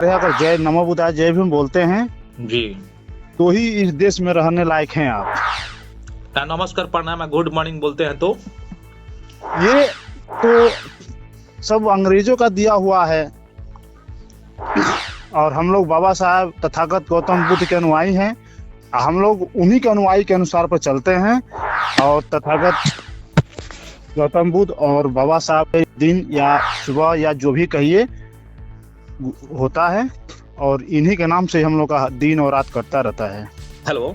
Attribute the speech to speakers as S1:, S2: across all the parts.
S1: अगर जय नमो बुद्धाय जय भीम बोलते हैं
S2: जी।
S1: तो ही इस देश में रहने लायक हैं आप।
S2: नमस्कार, प्रणाम, गुड मॉर्निंग बोलते हैं तो
S1: ये तो सब अंग्रेजों का दिया हुआ है और हम लोग बाबा साहब तथागत गौतम बुद्ध के अनुयायी हैं। हम लोग उन्हीं के अनुयायी के अनुसार पर चलते हैं और तथागत गौतम बुद्ध और बाबा साहब के दिन या सुबह या जो भी कहिए होता है और इन्हीं के नाम से हम लोग का दिन और रात कटता रहता है।
S2: हेलो।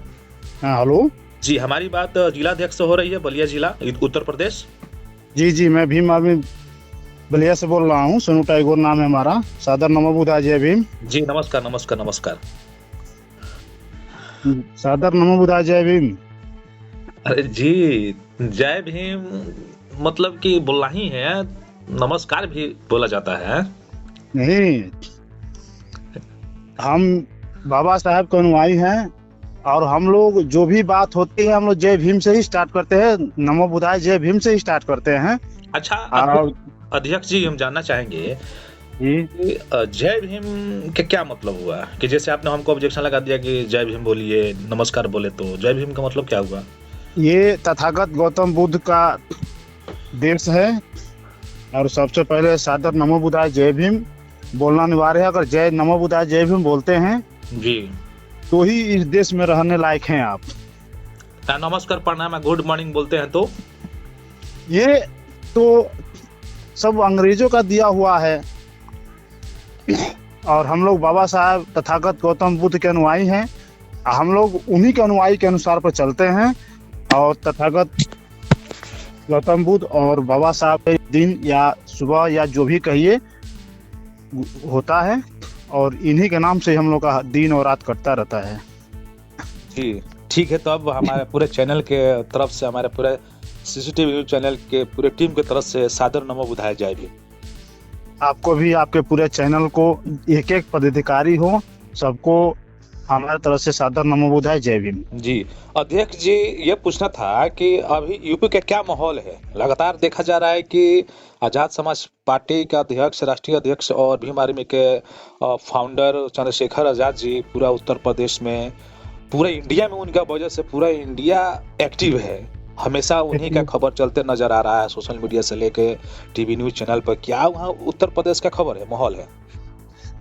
S1: हाँ हेलो
S2: जी, हमारी बात जिलाध्यक्ष से हो रही है, बलिया जिला, उत्तर प्रदेश।
S1: जी, मैं भीम आर्मी बलिया से बोल रहा हूँ। सोनू टाइगोर नाम है हमारा। सादर नमो बुद्धाय जय भीम।
S2: जी नमस्कार नमस्कार नमस्कार।
S1: सादर नमो बुद्धाय जय भीम।
S2: अरे जी, जय भीम मतलब कि बोलना ही है, नमस्कार भी बोला जाता है।
S1: नहीं, हम बाबा साहब के अनुयायी हैं और हम लोग जो भी बात होती है हम लोग जय भीम से ही स्टार्ट करते हैं। नमो बुद्धाय जय भीम से ही स्टार्ट करते हैं।
S2: अच्छा,
S1: और
S2: अध्यक्ष जी, हम जानना चाहेंगे
S1: जी
S2: कि जय भीम के क्या मतलब हुआ कि जैसे आपने हमको ऑब्जेक्शन लगा दिया कि जय भीम बोलिए, नमस्कार बोले, तो जय भीम का मतलब क्या हुआ?
S1: ये तथागत गौतम बुद्ध का देश है और सबसे पहले सादर नमो बुद्धाय जय भीम बोलना अनिवार्य है। अगर जय नमो बुद्धाय जय भीम बोलते हैं
S2: जी
S1: तो ही इस देश में रहने लायक हैं आप।
S2: नमस्कार, प्रणाम, गुड मॉर्निंग बोलते हैं तो
S1: ये तो सब अंग्रेजों का दिया हुआ है और हम लोग बाबा साहब तथागत गौतम बुद्ध के अनुयायी हैं। हम लोग उन्हीं के अनुयायी के अनुसार पर चलते हैं और तथागत गौतम बुद्ध और बाबा साहब के दिन या सुबह या जो भी कहिए होता है और इन्हीं के नाम से हम लोग का दिन और रात कटता रहता है।
S2: जी ठीक है। तो अब हमारे पूरे चैनल के तरफ से, हमारे पूरे सीसीटीवी न्यूज चैनल के पूरे टीम के तरफ से सादर नमो बुद्धाय जय भीम।
S1: आपको भी, आपके पूरे चैनल को, एक एक पदाधिकारी हो, सबको हमारे तरफ से सादर नमो बुद्धाय जय भीम।
S2: जी अध्यक्ष जी, ये पूछना था कि अभी यूपी का क्या माहौल है? लगातार देखा जा रहा है कि आजाद समाज पार्टी का अध्यक्ष, राष्ट्रीय अध्यक्ष और भीम आर्मी के फाउंडर चंद्रशेखर आजाद जी पूरा उत्तर प्रदेश में, पूरे इंडिया में उनका वजह से पूरा इंडिया एक्टिव है। हमेशा उन्हीं का खबर चलते नजर आ रहा है, सोशल मीडिया से लेके टीवी न्यूज चैनल पर। क्या वहाँ उत्तर प्रदेश का खबर है, माहौल है?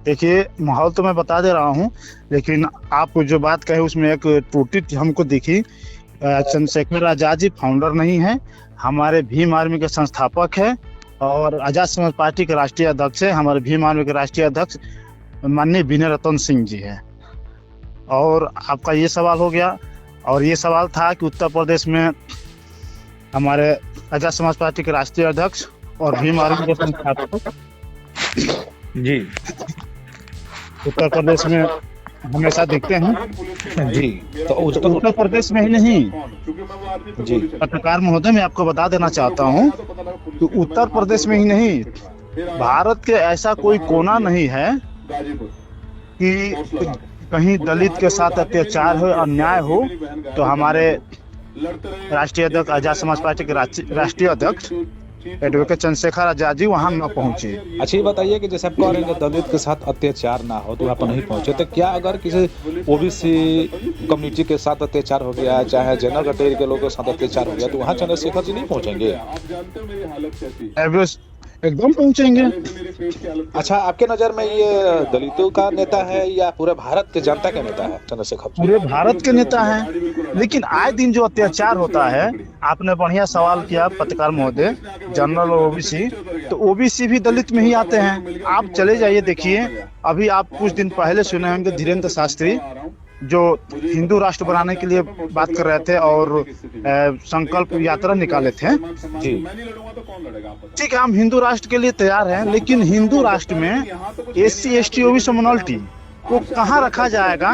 S1: देखिए, माहौल तो मैं बता दे रहा हूँ, लेकिन आप जो बात कहे उसमें एक त्रुटि हमको दिखी। चंद्रशेखर आजाद जी फाउंडर नहीं है, हमारे भीम आर्मी के संस्थापक है और आजाद समाज पार्टी के राष्ट्रीय अध्यक्ष है। हमारे भीम आर्मी के राष्ट्रीय अध्यक्ष माननीय विनय रतन सिंह जी है। और आपका ये सवाल हो गया, और ये सवाल था कि उत्तर प्रदेश में हमारे आजाद समाज पार्टी के राष्ट्रीय अध्यक्ष और भीम आर्मी के संस्थापक
S2: जी
S1: उत्तर प्रदेश में हमेशा दिखते हैं।
S2: जी तो
S1: उत्तर प्रदेश में ही नहीं,
S2: जी
S1: पत्रकार महोदय, मैं आपको बता देना चाहता हूँ कि उत्तर प्रदेश में ही नहीं, भारत के ऐसा कोई कोना नहीं है कि कहीं दलित के साथ अत्याचार हो, अन्याय हो, तो हमारे राष्ट्रीय अध्यक्ष, आजाद समाज पार्टी के राष्ट्रीय अध्यक्ष एडवोकेट चंद्रशेखर आजाद जी वहाँ न पहुंचे।
S2: अच्छा, ये बताइए कि जैसे आप कह रहे हैं कि दलित के साथ अत्याचार ना हो तो वहाँ पर नहीं पहुंचे, तो क्या अगर किसी ओबीसी कम्युनिटी के साथ अत्याचार हो गया, चाहे जनरल कैटेगरी के लोगों के साथ अत्याचार हो गया, तो वहाँ चंद्रशेखर जी नहीं पहुंचेंगे?
S1: एकदम पहुंचेंगे।
S2: अच्छा, आपके नजर में ये दलितों का नेता है या पूरे भारत के जनता का नेता है चंद्रशेखर?
S1: पूरे भारत के नेता हैं, लेकिन आए दिन जो अत्याचार होता है, आपने बढ़िया सवाल किया पत्रकार महोदय, जनरल और ओबीसी, तो ओबीसी भी दलित में ही आते हैं। आप चले जाइए, देखिए, अभी आप कुछ दिन पहले सुने होंगे धीरेन्द्र शास्त्री जो हिंदू राष्ट्र बनाने के लिए बात कर रहे थे और संकल्प यात्रा निकाले थे।
S2: जी
S1: ठीक है, हम हिंदू राष्ट्र के लिए तैयार हैं, लेकिन हिंदू राष्ट्र में एससी एसटी ओबीसी माइनॉरिटी को कहाँ रखा जाएगा?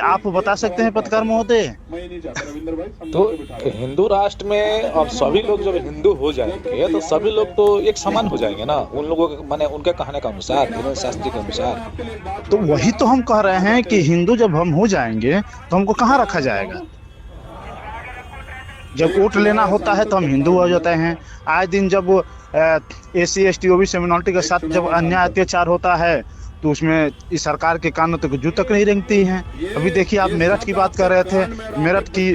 S1: आप बता सकते हैं पत्रकार महोदय?
S2: तो हिंदू राष्ट्र में अब सभी लोग जब हिंदू हो जाएंगे तो सभी लोग तो एक समान हो जाएंगे ना, उन लोगों के, माने उनके कहने के अनुसार, धीरेन्द्र शास्त्री के अनुसार।
S1: तो वही तो हम कह रहे हैं कि हिंदू जब हम हो जाएंगे तो हमको कहाँ रखा जाएगा? जब वोट लेना होता है तो हम हिंदू हो जाते हैं। आए दिन जब एससी एसटी ओबीसी माइनॉरिटी के साथ जब अन्याय अत्याचार होता है तो उसमें इस सरकार के कानों तक जू तक नहीं रेंगती हैं। अभी देखिए, आप मेरठ की बात कर रहे थे, मेरठ की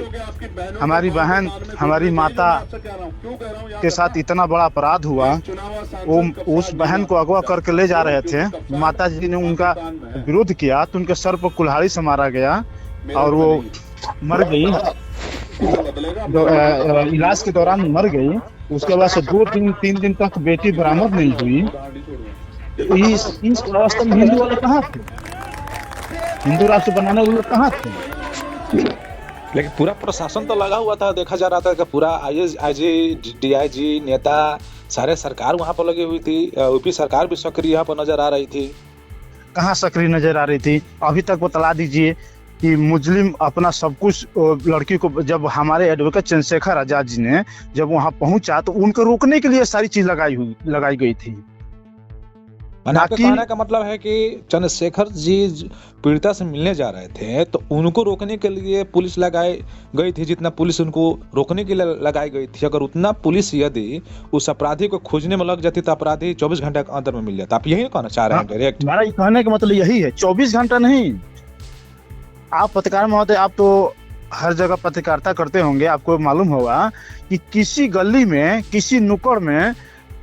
S1: हमारी बहन, हमारी माता के साथ इतना बड़ा अपराध हुआ, वो उस बहन को अगवा करके ले जा रहे थे, माता जी ने उनका विरोध किया तो उनके सर पर कुल्हाड़ी से मारा गया और वो मर गई। इलाज के दौरान मर गई। उसके बाद से 2-3 दिन तक बेटी बरामद नहीं हुई। इस अवस्था में हिंदू वाले कहाँ थे? हिंदू राष्ट्र बनाने वाले कहाँ थे?
S2: लेकिन पूरा प्रशासन तो लगा हुआ था, देखा जा रहा था कि पूरा आईजी, डीआईजी, नेता, सारे सरकार वहां पर लगी हुई थी। यूपी सरकार भी सक्रिय यहाँ पर नजर आ रही थी।
S1: कहाँ सक्रिय नजर आ रही थी? अभी तक बतला दीजिए कि मुस्लिम अपना सब कुछ लड़की को, जब हमारे एडवोकेट चंद्रशेखर आजाद जी ने जब वहां पहुंचा तो उनको रोकने के लिए सारी चीज लगाई गई थी।
S2: आपके कहने का मतलब है कि चंद्रशेखर जी पीड़िता से मिलने जा रहे थे तो उनको रोकने के लिए पुलिस लगाई गई थी, जितना पुलिस उनको रोकने के लिए लगाई गई थी। अगर उतना पुलिस यदि उस अपराधी को खोजने में लग जाती तो अपराधी 24 घंटे के अंदर में मिल जाता। आप यही कहना चाह रहे हैं डायरेक्ट?
S1: हमारा कहने का मतलब यही है, 24 घंटा नहीं। आप पत्रकार महोदय, आप तो हर जगह पत्रकारिता करते होंगे, आपको मालूम होगा कि किसी गली में, किसी नुक्कड़ में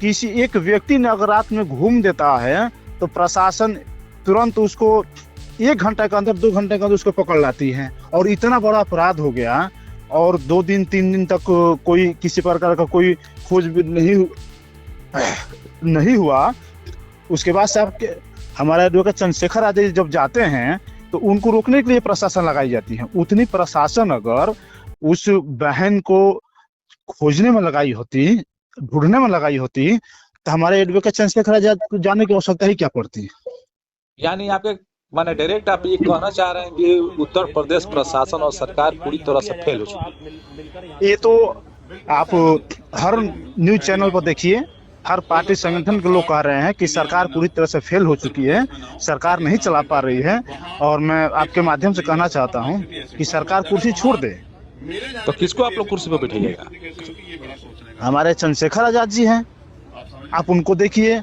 S1: किसी एक व्यक्ति ने अगर रात में घूम देता है तो प्रशासन तुरंत उसको 1 घंटे के अंदर, 2 घंटे के अंदर उसको पकड़ लाती है। और इतना बड़ा अपराध हो गया और 2 दिन 3 दिन तक कोई किसी प्रकार का कोई खोज नहीं हुआ। उसके बाद से आपके हमारे एडवोकेट चंद्रशेखर आजाद जब जाते हैं तो उनको रोकने के लिए प्रशासन लगाई जाती है। उतनी प्रशासन अगर उस बहन को खोजने में लगाई होती, ढूंढने में लगाई होती, तो हमारे एडवोकेट चंद्रशेखर आजाद को जाने की आवश्यकता ही क्या पड़ती?
S2: यानी आपके माने डायरेक्ट आप ये कहना चाह रहे हैं कि उत्तर प्रदेश प्रशासन और सरकार पूरी तरह से फेल हो चुकी है?
S1: ये तो आप हर न्यूज चैनल पर देखिए, हर पार्टी संगठन के लोग कह रहे हैं कि सरकार पूरी तरह से फेल हो चुकी है, सरकार नहीं चला पा रही है। और मैं आपके माध्यम से कहना चाहता हूं कि सरकार कुर्सी छोड़ दे।
S2: तो किसको आप लोग कुर्सी पर बिठाइएगा?
S1: हमारे चंद्रशेखर आजाद जी हैं, आप उनको देखिए।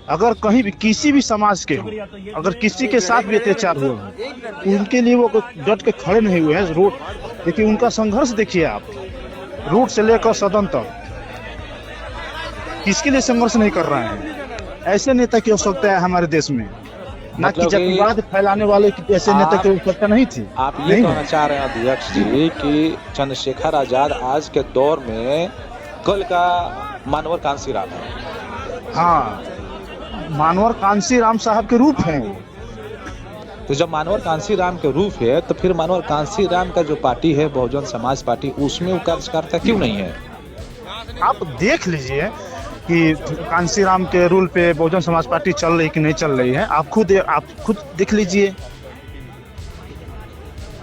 S1: अगर कहीं भी किसी भी समाज के हो, अगर किसी के साथ भी अत्याचार हुआ है, उनके लिए वो डट के खड़े नहीं हुए हैं। रोड देखिए, उनका संघर्ष देखिए आप, रोड से लेकर सदन तक किसके लिए संघर्ष नहीं कर रहे हैं। ऐसे नेता की आवश्यकता है हमारे देश में, ना कि जातिवाद फैलाने वाले ऐसे नेता की आवश्यकता नहीं थी।
S2: आप ये कहना चाह रहे हैं अध्यक्ष जी कि चंद्रशेखर आजाद आज के दौर में कल का मानवर कांसी राम है?
S1: हाँ, मानवर कांसी राम साहब के रूप हैं।
S2: तो जब मानवर कांसी राम के रूप है तो फिर मानवर कांसी राम का जो पार्टी है बहुजन समाज पार्टी, उसमें वो कार्यकर्ता क्यों नहीं है?
S1: आप देख लीजिए कि कांसी राम के रूल पे बहुजन समाज पार्टी चल रही कि नहीं चल रही है। आप खुद देख लीजिए।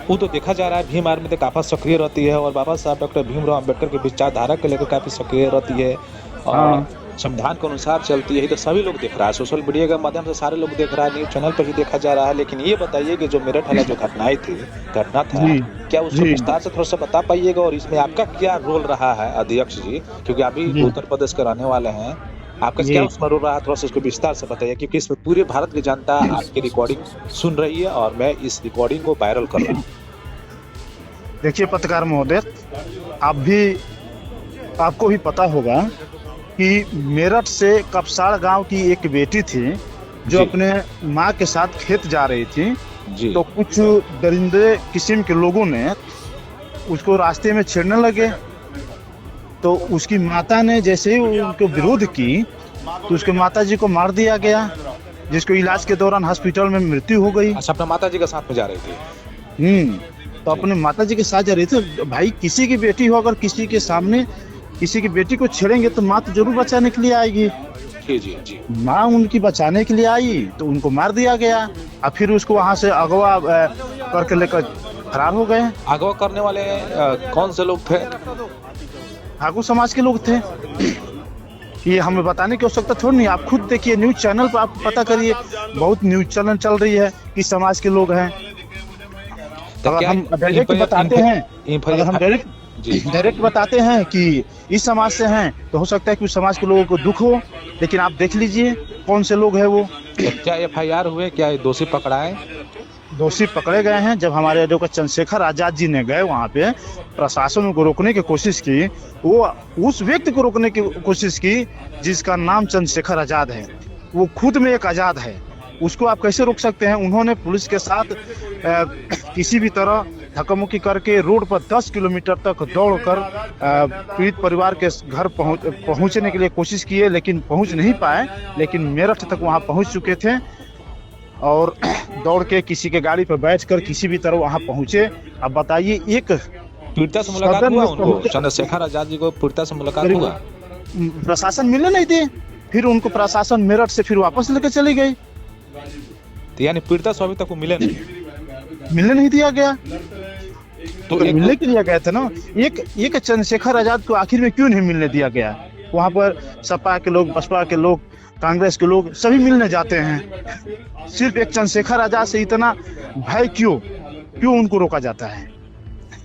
S2: वो तो देखा जा रहा है भीम आर्मी तो काफी सक्रिय रहती है और बाबा साहब डॉक्टर भीमराव अम्बेडकर की विचारधारा को लेकर काफी सक्रिय रहती है और संविधान के अनुसार चलती है। तो सभी लोग देख रहा है, सोशल मीडिया के माध्यम से सारे लोग देख रहा है, न्यूज चैनल पर भी देखा जा रहा है। लेकिन ये बताइए कि जो मेरठ वाला जो घटना था, क्या उसको विस्तार से थोड़ा सा बता पाइएगा और इसमें आपका क्या रोल रहा है अध्यक्ष जी, क्योंकि अभी उत्तर प्रदेश के रहने वाले हैं, आपका क्या उसमें रोल रहा है, थोड़ा सा उसको विस्तार से बताइए, क्योंकि इसमें पूरे भारत की जनता आपकी रिकॉर्डिंग सुन रही है और मैं इस रिकॉर्डिंग को वायरल कर रहा हूँ।
S1: देखिए पत्रकार महोदय, आपको भी पता होगा कि मेरठ से कपसाड़ गांव की एक बेटी थी जो अपने माँ के साथ खेत जा रही थी जी। तो कुछ दरिंदे किस्म के लोगों ने उसको रास्ते में छेड़ने लगे। तो उसकी माता ने जैसे ही उनको विरोध की तो उसके माता जी को मार दिया गया, जिसको इलाज के दौरान हॉस्पिटल में मृत्यु हो गई।
S2: अच्छा, अपने माता जी के साथ में जा रही थी?
S1: तो अपने माता जी के साथ जा रही थी। भाई, किसी की बेटी हो, अगर किसी के सामने किसी की बेटी को छेड़ेंगे तो माँ तो जरूर बचाने के लिए आएगी।
S2: जी।
S1: माँ उनकी बचाने के लिए आई तो उनको मार दिया गया और फिर उसको वहां से अगवा करके लेकर फरार हो गए।
S2: अगवा करने वाले कौन से लोग थे?
S1: ठाकुर समाज के लोग थे। ये हमें बताने की आवश्यकता थोड़ी नहीं, आप खुद देखिए, न्यूज चैनल पर आप पता करिए, बहुत न्यूज चैनल चल रही है कि समाज के लोग हैं। अगर हम डायरेक्ट बताते हैं, अगर हम डायरेक्ट बताते हैं कि इस समाज से हैं तो हो सकता है कि उस समाज के लोगों को दुख हो, लेकिन आप देख लीजिए कौन से लोग हैं वो।
S2: तो क्या एफआईआर हुए, क्या ये दोषी पकड़ाए?
S1: दोषी पकड़े गए हैं। जब हमारे एडवोकेट चंद्रशेखर आजाद जी ने गए वहाँ पे, प्रशासन उनको रोकने की कोशिश की, वो उस व्यक्ति को रोकने की कोशिश की जिसका नाम चंद्रशेखर आजाद है, वो खुद में एक आजाद है, उसको आप कैसे रोक सकते हैं। उन्होंने पुलिस के साथ किसी भी तरह धक्का-मुक्की करके रोड पर 10 किलोमीटर तक दौड़कर पीड़ित परिवार के घर पहुंचने के लिए कोशिश किए, लेकिन पहुंच नहीं पाए। लेकिन मेरठ तक वहां पहुंच चुके थे और दौड़ के किसी के गाड़ी पर बैठकर किसी भी तरह वहां पहुंचे। अब बताइए, एक
S2: पीड़िता से मुलाकात हुआ उनको? चंद्रशेखर आजाद जी को पीड़िता से मुलाकात हुआ?
S1: प्रशासन मिलने नहीं थे, फिर उनको प्रशासन मेरठ से फिर वापस लेकर चली गई।
S2: तो यानी पीड़िता से अभी तक वो मिले नहीं?
S1: मिलने नहीं दिया गया।
S2: तो
S1: मिलने के लिए गए थे ना। एक चंद्रशेखर आजाद को आखिर में क्यों नहीं मिलने दिया गया? वहां पर सपा के लोग, बसपा के लोग, कांग्रेस के लोग सभी मिलने जाते हैं। सिर्फ एक चंद्रशेखर आजाद से इतना भय क्यों उनको रोका जाता है?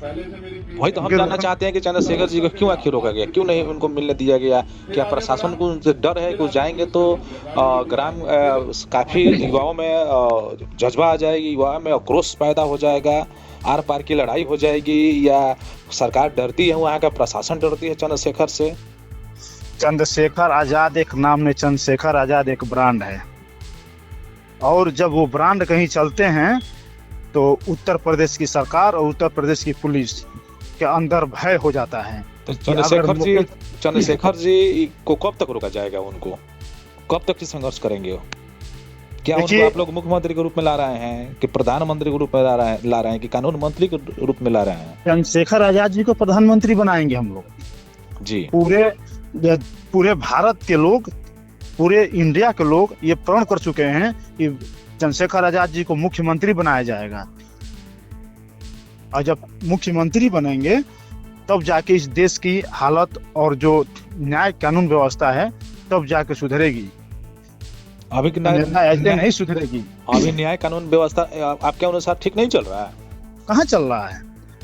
S2: वही तो हम जानना चाहते हैं कि चंद्रशेखर जी को क्यों आखिर रोका गया, क्यों नहीं उनको मिलने दिया गया? क्या प्रशासन को उनसे डर है कि वो जाएंगे तो काफी युवाओं में जज्बा आ जाएगी, युवाओं में आक्रोश पैदा हो जाएगा, आर पार की लड़ाई हो जाएगी, या सरकार डरती है, वहाँ का प्रशासन डरती है चंद्रशेखर से?
S1: चंद्रशेखर आजाद एक नाम नहीं, चंद्रशेखर आजाद एक ब्रांड है। और जब वो ब्रांड कहीं चलते हैं तो उत्तर प्रदेश की सरकार और उत्तर प्रदेश की पुलिस के अंदर भय हो जाता है।
S2: तो चंद्रशेखर जी को कब तक रोका जाएगा? उनको कब तक संघर्ष करेंगे? क्या उनको आप लोग मुख्यमंत्री के रूप में ला रहे हैं, कि प्रधानमंत्री के रूप में ला रहे हैं, कि कानून मंत्री के रूप में ला रहे हैं?
S1: चंद्रशेखर आजाद जी को प्रधानमंत्री बनाएंगे हम लोग जी। पूरे भारत के लोग, पूरे इंडिया के लोग ये प्रण कर चुके हैं कि चंद्रशेखर आजाद जी को मुख्यमंत्री बनाया जाएगा। और जब मुख्यमंत्री बनेंगे तब जाके इस देश की हालत और जो न्याय कानून व्यवस्था है तब जाके सुधरेगी।
S2: अभी
S1: ऐसे नहीं सुधरेगी।
S2: अभी न्याय कानून व्यवस्था आपके अनुसार ठीक नहीं चल रहा है?
S1: कहाँ चल रहा है?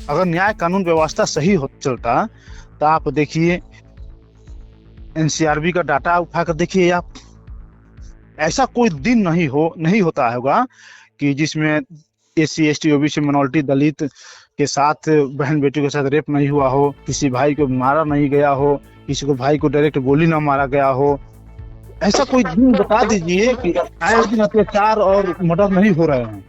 S1: अगर न्याय कानून व्यवस्था सही चलता तो आप देखिए, एनसीआरबी का डाटा उठाकर देखिए आप, ऐसा कोई दिन नहीं होता होगा कि जिसमें एससी एसटी ओबीसी माइनॉरिटी दलित के साथ, बहन बेटी के साथ रेप नहीं हुआ हो, किसी भाई को मारा नहीं गया हो, किसी को भाई को डायरेक्ट गोली ना मारा गया हो। ऐसा कोई दिन बता दीजिए कि आए दिन अत्याचार और मर्डर नहीं हो रहे हैं।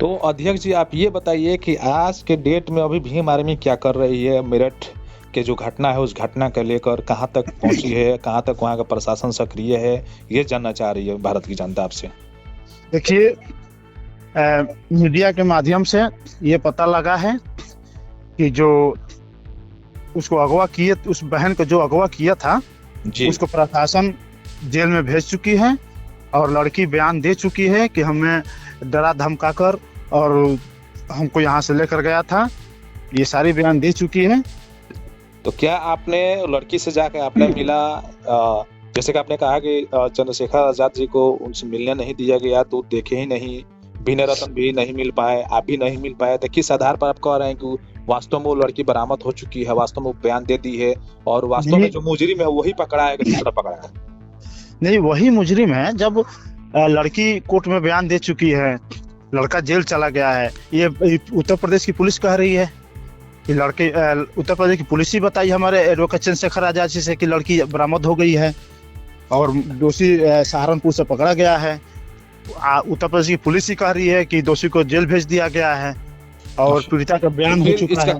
S2: तो अध्यक्ष जी, आप ये बताइए कि आज के डेट में अभी भीम आर्मी क्या कर रही है? मेरठ के जो घटना है उस घटना को लेकर कहां तक पहुंची है, कहां तक वहां का प्रशासन सक्रिय है, ये जानना चाह रही है भारत की जनता आपसे।
S1: देखिए, मीडिया के माध्यम से ये पता लगा है कि जो उसको अगवा किए, उस बहन को जो अगवा किया था जी, उसको प्रशासन जेल में भेज चुकी है और लड़की बयान दे चुकी है कि हमें डरा धमकाकर और हमको यहाँ से लेकर गया था। ये सारी बयान दे चुकी है।
S2: तो क्या आपने लड़की से जाकर आपने मिला? जैसे कि आपने कहा कि चंद्रशेखर आजाद जी को उनसे मिलने नहीं दिया गया, तो देखे ही नहीं, विनय रतन भी नहीं मिल पाए, आप भी नहीं मिल पाए, तो किस आधार पर आप कह रहे हैं कि वास्तव में वो लड़की बरामद हो चुकी है, वास्तव में वो बयान दे दी है और वास्तव में जो मुजरिम है वही पकड़ा है कि दूसरा पकड़ा है? नहीं,
S1: वही मुजरिम है। जब लड़की कोर्ट में बयान दे चुकी है, लड़का जेल चला गया है, ये उत्तर प्रदेश की पुलिस कह रही है कि लड़के, उत्तर प्रदेश की पुलिस ही बताई हमारे एडवोकेट चंद्रशेखर आजाद जी से कि लड़की बरामद हो गई है और दोषी सहारनपुर से पकड़ा गया है। उत्तर प्रदेश की पुलिस ही कह रही है कि दोषी को जेल भेज दिया गया है और पीड़िता का बयान हो चुका है।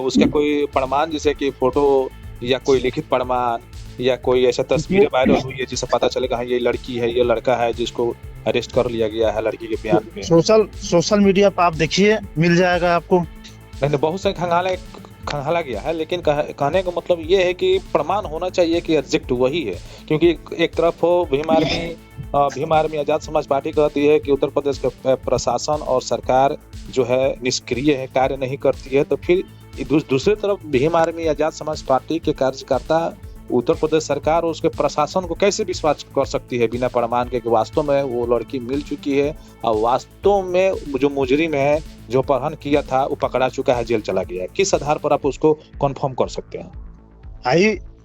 S2: उसका कोई प्रमाण, जैसे कि फोटो या कोई लिखित प्रमाण या कोई ऐसा तस्वीर वायरल हुई है जिससे पता चलेगा हाँ ये लड़की है, ये लड़का है जिसको अरेस्ट कर लिया गया है लड़की के बयान पे?
S1: सोशल मीडिया पर आप देखिए, मिल जाएगा आपको।
S2: नहीं, बहुत से खंगाला गया है, लेकिन कहने का मतलब ये है कि प्रमाण होना चाहिए कि एग्जैक्ट वही है। क्योंकि एक तरफ हो भीम आर्मी आजाद समाज पार्टी कहती है कि उत्तर प्रदेश के प्रशासन और सरकार जो है निष्क्रिय है, कार्य नहीं करती है, तो फिर दूसरी तरफ भीम आर्मी आजाद समाज पार्टी के कार्यकर्ता उत्तर प्रदेश सरकार और उसके प्रशासन को कैसे विश्वास कर सकती है बिना प्रमाण के कि वास्तव में वो लड़की मिल चुकी है और वास्तव में जो मुजरिम है, जो अपहरण किया था, वो पकड़ा चुका है, जेल चला गया है? किस आधार पर आप उसको कंफर्म कर सकते हैं?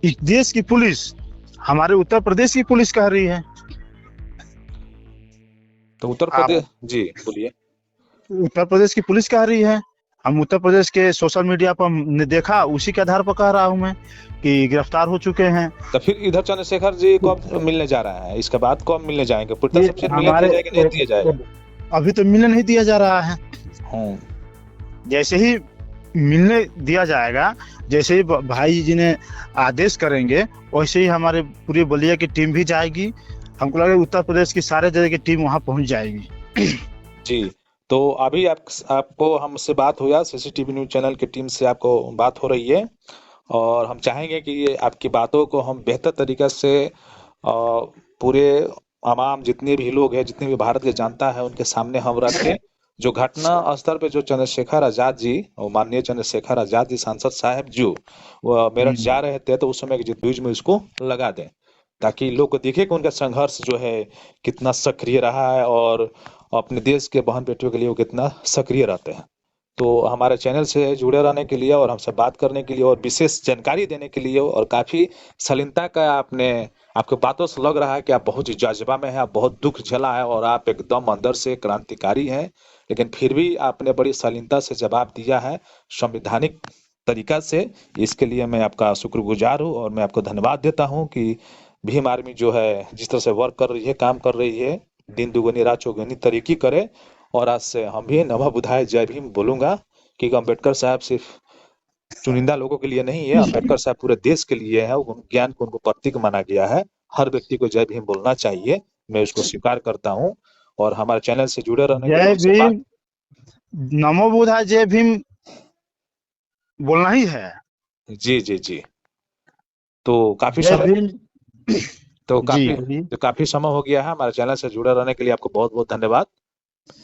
S1: इस देश की पुलिस हमारे उत्तर प्रदेश की पुलिस कह रही है।
S2: तो उत्तर
S1: आप
S2: प्रदेश जी बोलिए।
S1: उत्तर प्रदेश की पुलिस कह रही है। हम उत्तर प्रदेश के सोशल मीडिया पर हमने देखा, उसी के आधार पर कह रहा हूं मैं कि गिरफ्तार हो चुके हैं।
S2: तो फिर इधर चंद्रशेखर जी कब मिलने जा रहा है, इसके बाद कब मिलने जाएंगे, पुलिस
S1: ये
S2: से फिर मिलने दिया
S1: हमारे
S2: जाएगा नहीं दिया जाएगा?
S1: अभी तो मिलने नहीं दिया जा रहा है।
S2: हम्म।
S1: जैसे ही मिलने दिया जाएगा, जैसे ही भाई जी ने आदेश करेंगे, वैसे ही हमारे पूरी बलिया की टीम भी जाएगी। हमको लग रहा है उत्तर प्रदेश की सारे जगह की टीम वहां पहुंच जाएगी।
S2: जी। तो अभी आपको हमसे बात हुआ, सीसीटीवी न्यूज चैनल की टीम से आपको बात हो रही है, और हम चाहेंगे कि ये आपकी बातों को हम बेहतर तरीके से पूरे तमाम जितने भी लोग हैं, जितने भी भारत के जनता है, उनके सामने हम रखें। जो घटना स्थल पे जो चंद्रशेखर आजाद जी और माननीय चंद्रशेखर आजाद जी सांसद साहब जो वो मेरठ जा रहे थे, तो उस समय की न्यूज में उसको लगा दें, ताकि लोग को दिखे कि उनका संघर्ष जो है कितना सक्रिय रहा है और अपने देश के बहन बेटियों के लिए वो कितना सक्रिय रहते हैं। तो हमारे चैनल से जुड़े रहने के लिए और हमसे बात करने के लिए और विशेष जानकारी देने के लिए, और काफ़ी शालीनता का आपके बातों से लग रहा है कि आप बहुत ही जज्बा में हैं, आप बहुत दुख झेला है और आप एकदम अंदर से क्रांतिकारी हैं, लेकिन फिर भी आपने बड़ी शालीनता से जवाब दिया है संवैधानिक तरीका से। इसके लिए मैं आपका शुक्रगुजार हूँ और मैं आपको धन्यवाद देता हूँ कि भीम आर्मी जो है जिस तरह से वर्क कर रही है, काम कर रही है, दिन दुगनी रात चौगुनी तरक्की करे। और आज से हम भी नमः बुधाय जय भीम बोलूंगा, क्योंकि अम्बेडकर साहब सिर्फ चुनिंदा लोगों के लिए नहीं है, अम्बेडकर साहब पूरे देश के लिए है। ज्ञान को उनको प्रतीक माना गया है। हर व्यक्ति को जय भीम बोलना चाहिए, मैं उसको स्वीकार करता हूँ। और हमारे चैनल से जुड़े रहने के लिए
S1: जय
S2: हमसे बात।
S1: भीम, नमो बुद्धाय, जय भीम बोलना ही है।
S2: जी जी जी। तो काफी
S1: जय
S2: समय
S1: भीम।
S2: तो
S1: जी
S2: काफी
S1: बोलिए।
S2: तो काफी समय हो गया है। हमारे चैनल से जुड़े रहने के लिए आपको बहुत बहुत धन्यवाद।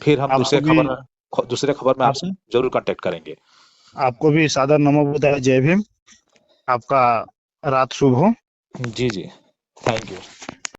S2: फिर हम
S1: आपको भी
S2: दूसरे खबर में
S1: आप
S2: आपसे जरूर कांटेक्ट करेंगे।
S1: आपको भी सादर नमो बुद्धाय, जय भीम। आपका रात शुभ हो।
S2: जी जी। Thank you.